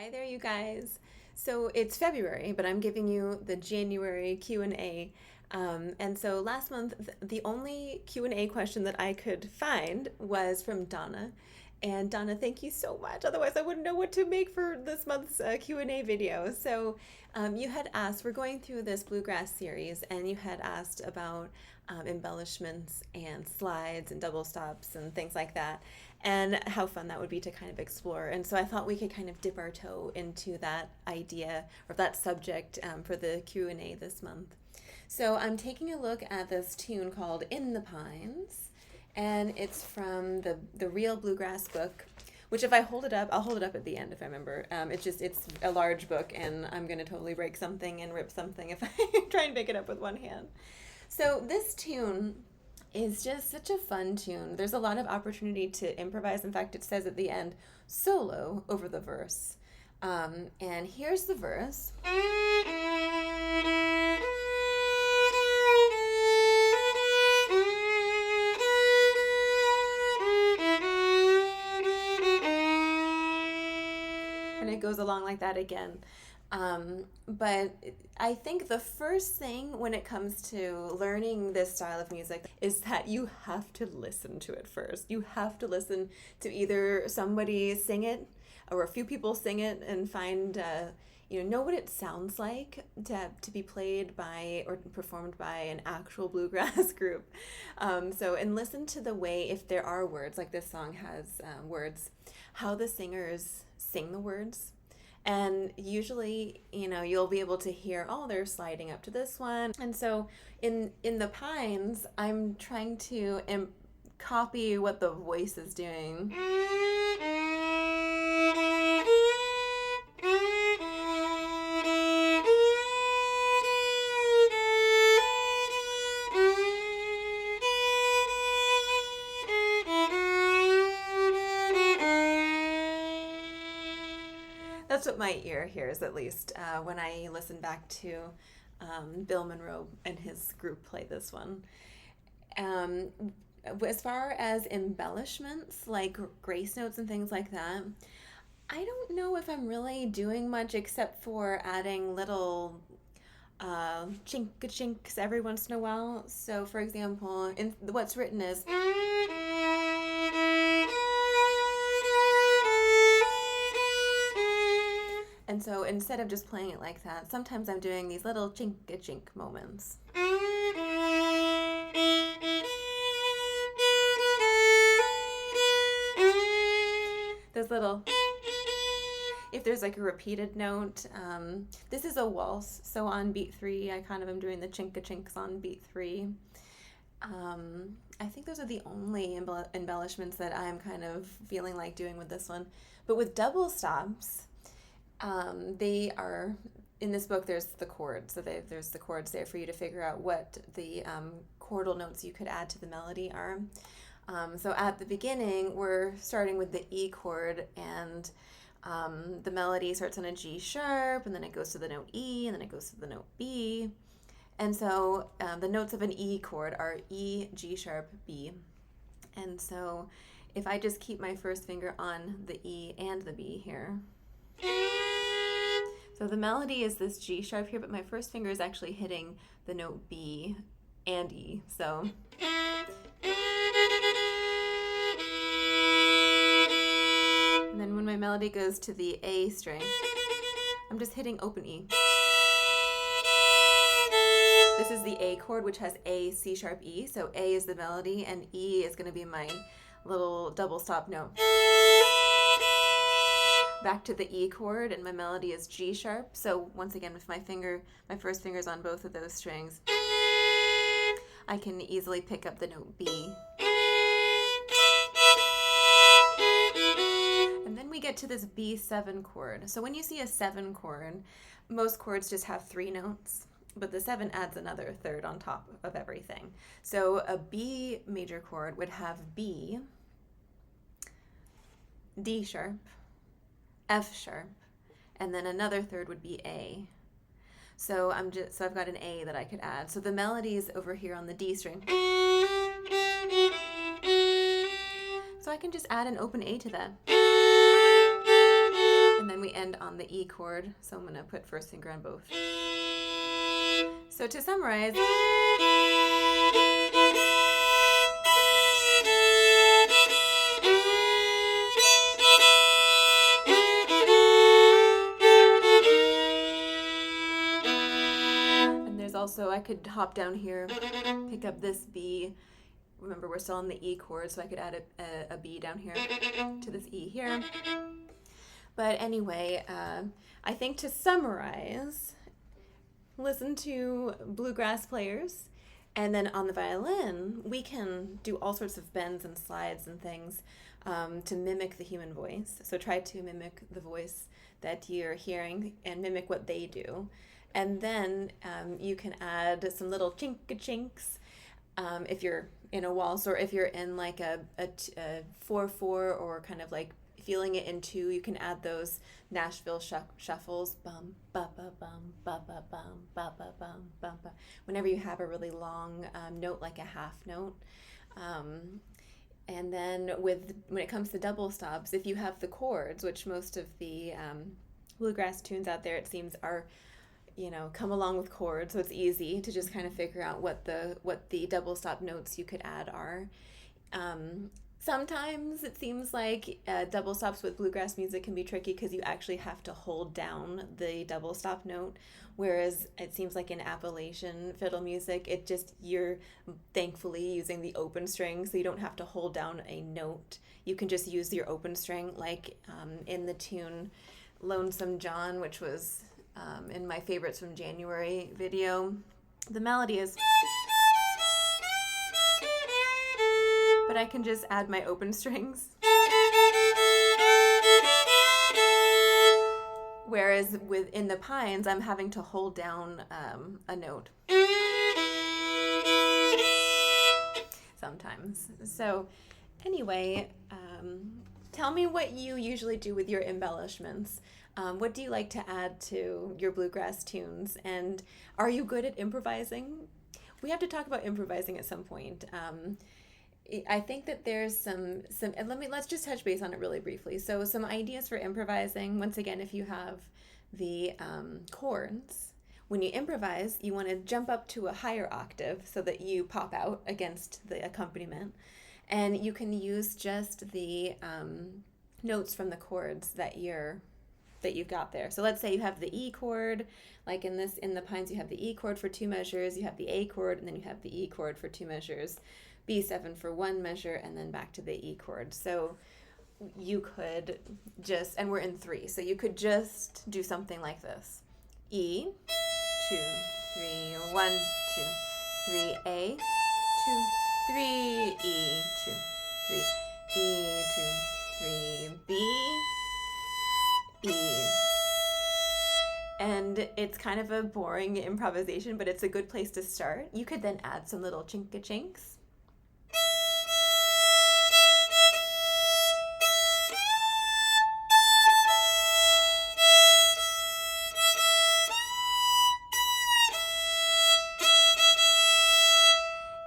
Hi there, you guys. So it's February, but I'm giving you the January Q&A. And so last month, the only Q&A question that I could find was from Donna. And Donna, thank you so much. Otherwise, I wouldn't know what to make for this month's Q&A video. So you had asked, we're going through this bluegrass series, and you had asked about embellishments and slides and double stops and things like that, and how fun that would be to kind of explore. And so I thought we could kind of dip our toe into that idea or that subject for the Q&A this month. So I'm taking a look at this tune called In the Pines, and it's from the Real Bluegrass book, which if I hold it up, I'll hold it up at the end if I remember. It's a large book, and I'm going to totally break something and rip something if I try and pick it up with one hand. So this tune is just such a fun tune. There's a lot of opportunity to improvise. In fact, it says at the end, solo over the verse. And here's the verse. And it goes along like that again. But I think the first thing when it comes to learning this style of music is that you have to listen to it first. You have to listen to either somebody sing it or a few people sing it and find, know what it sounds like to be played by or performed by an actual bluegrass group. And listen to the way, if there are words, like this song has words, how the singers sing the words. And usually, you'll be able to hear, oh, they're sliding up to this one. And so in the Pines, I'm trying to copy what the voice is doing. That's what my ear hears, at least, when I listen back to Bill Monroe and his group play this one. As far as embellishments, like grace notes and things like that, I don't know if I'm really doing much except for adding little chink-a-chinks every once in a while. So, for example, what's written is... And so instead of just playing it like that, sometimes I'm doing these little chink-a-chink moments. Those little... If there's like a repeated note, this is a waltz, so on beat 3, I kind of am doing the chink-a-chinks on beat 3. I think those are the only embellishments that I'm kind of feeling like doing with this one. But with double stops... they are, in this book, there's the chords. So there's the chords there for you to figure out what the chordal notes you could add to the melody are. So at the beginning, we're starting with the E chord, and the melody starts on a G sharp, and then it goes to the note E, and then it goes to the note B. And so the notes of an E chord are E, G sharp, B. And so if I just keep my first finger on the E and the B here, so the melody is this G sharp here, but my first finger is actually hitting the note B and E. So. And then when my melody goes to the A string, I'm just hitting open E. This is the A chord, which has A, C sharp, E. So A is the melody, and E is going to be my little double stop note. Back to the E chord, and my melody is G sharp. So once again, with my first finger's on both of those strings, I can easily pick up the note B. And then we get to this B7 chord. So when you see a 7 chord, most chords just have 3 notes, but the 7 adds another third on top of everything. So a B major chord would have B, D sharp, F sharp, and then another third would be A. So I've got an A that I could add. So the melody is over here on the D string. So I can just add an open A to that. And then we end on the E chord, so I'm going to put first finger on both. So to summarize, and there's also, I could hop down here, pick up this B. Remember, we're still on the E chord, so I could add a B down here to this E here. But anyway, I think to summarize, listen to bluegrass players, and then on the violin, we can do all sorts of bends and slides and things to mimic the human voice. So try to mimic the voice that you're hearing and mimic what they do. And then you can add some little chink-a-chinks if you're in a waltz, or if you're in like a 4/4 or kind of like feeling it in 2, you can add those Nashville shuffles, bum ba ba bum ba ba bum ba ba bum bum ba. Whenever you have a really long note, like a half note, and then when it comes to double stops, if you have the chords, which most of the bluegrass tunes out there, it seems, are come along with chords, so it's easy to just kind of figure out what the double stop notes you could add are. Sometimes it seems like double stops with bluegrass music can be tricky because you actually have to hold down the double stop note, whereas it seems like in Appalachian fiddle music, you're thankfully using the open string, so you don't have to hold down a note. You can just use your open string, like in the tune Lonesome John, which was in my Favorites from January video. The melody is, but I can just add my open strings. Whereas in the Pines, I'm having to hold down a note sometimes. So anyway, tell me what you usually do with your embellishments. What do you like to add to your bluegrass tunes? And are you good at improvising? We have to talk about improvising at some point. I think that there's some and let's just touch base on it really briefly. So some ideas for improvising. Once again, if you have the chords, when you improvise, you want to jump up to a higher octave so that you pop out against the accompaniment. And you can use just the notes from the chords that you've got there. So let's say you have the E chord, like in the Pines, you have the E chord for 2 measures, you have the A chord, and then you have the E chord for 2 measures, B7 for 1 measure, and then back to the E chord. So you could just, and we're in 3, so you could just do something like this. E, 2, 3, 1, 2, 3, A, 2, 3, E, 2, 3, E, 2, 3, B, E. And it's kind of a boring improvisation, but it's a good place to start. You could then add some little chink-a-chinks.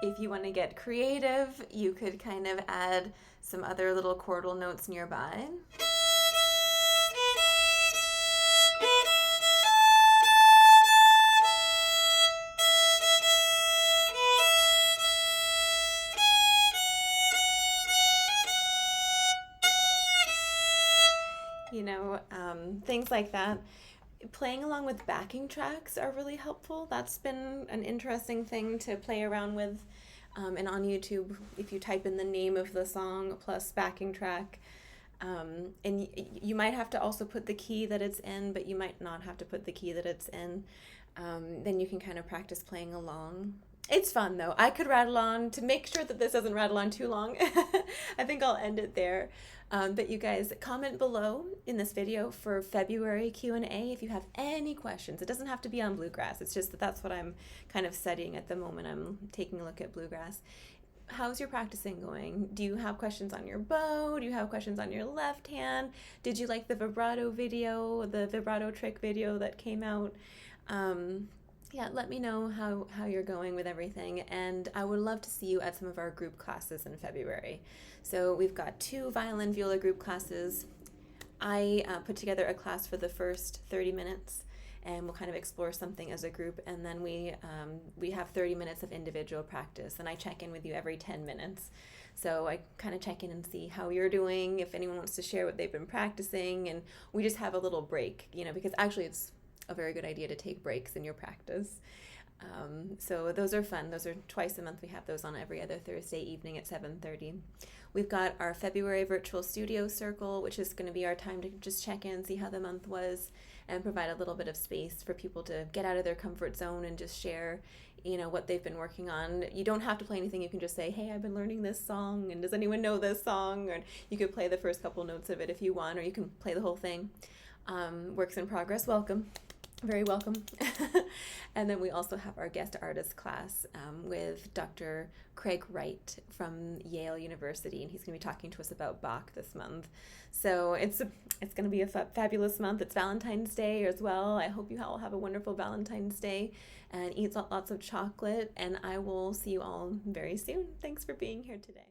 If you want to get creative, you could kind of add some other little chordal notes nearby. Things like that. Playing along with backing tracks are really helpful. That's been an interesting thing to play around with. And on YouTube, if you type in the name of the song plus backing track, and you might have to also put the key that it's in, but you might not have to put the key that it's in. Then you can kind of practice playing along. It's fun though. I could rattle on. To make sure that this doesn't rattle on too long, I think I'll end it there. But you guys, comment below in this video for February Q&A if you have any questions. It doesn't have to be on bluegrass. It's just that that's what I'm kind of studying at the moment. I'm taking a look at bluegrass. How's your practicing going? Do you have questions on your bow? Do you have questions on your left hand? Did you like the vibrato video, the vibrato trick video that came out? Yeah, let me know how you're going with everything, and I would love to see you at some of our group classes in February. So we've got 2 violin viola group classes I put together a class for the first 30 minutes, and we'll kind of explore something as a group, and then we have 30 minutes of individual practice, and I check in with you every 10 minutes. So I kind of check in and see how you're doing, if anyone wants to share what they've been practicing, and we just have a little break, because actually it's a very good idea to take breaks in your practice. So those are fun. Those are twice a month. We have those on every other Thursday evening at 7:30. We've got our February virtual studio circle, which is going to be our time to just check in, see how the month was, and provide a little bit of space for people to get out of their comfort zone and just share, what they've been working on. You don't have to play anything. You can just say, hey, I've been learning this song, and does anyone know this song? Or you could play the first couple notes of it if you want, or you can play the whole thing. Works in progress. Welcome. Very welcome. And then we also have our guest artist class with Dr. Craig Wright from Yale University, and he's going to be talking to us about Bach this month. So it's going to be a fabulous month. It's Valentine's Day as well. I hope you all have a wonderful Valentine's Day and eat lots of chocolate, and I will see you all very soon. Thanks for being here today.